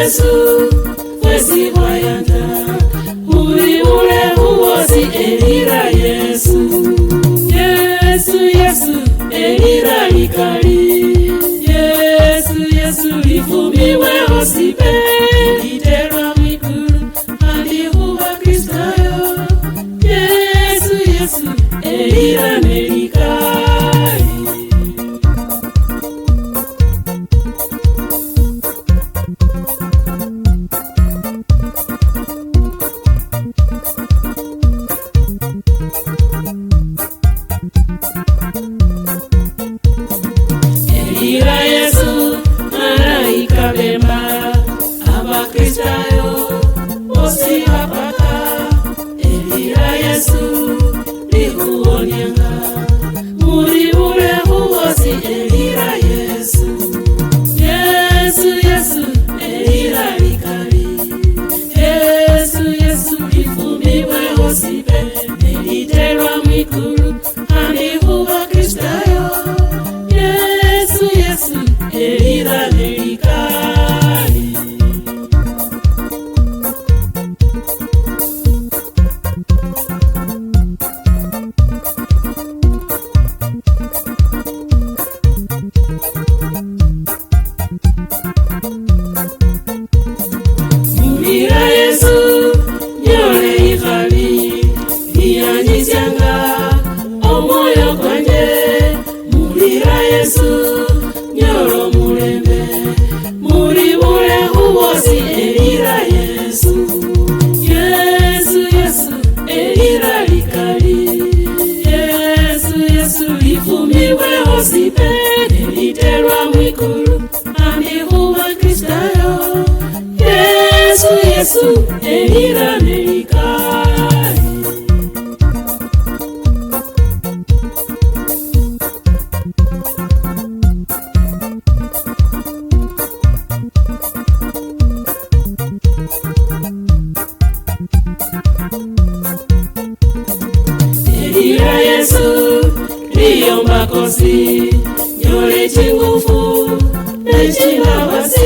Yesu wezi wayanda uri ule uwozi elira Yesu Yesu Yesu elira likali Yesu Yesu lifumiwe osipe literwa mikuru hadi huwa Kristayo Yesu Yesu elira nelikali Elira Yesu malaika bema abakristayo bosi bapaka Elira Yesu lihuonyanga muri ule huwosi Elira Yesu Yesu Yesu elira likali Yesu Yesu lifumiwe osipe eliterwa mikuru handi huwa Kristayo Yesu Yesu elira nelikali Mulira Yesu nyole ikali iyanyisyanga omoyo kwanje Mulira Yesu nyolo mulembe muri bule huwosi elira Yesu Yesu Yesu elira likali Yesu Yesu lifumiwe osipe eliterwa mwikulu handi huwa Kristayo Yesu Yesu elira nelikali Elira Yesu liyomba kosi nyole chingufu nechina wasi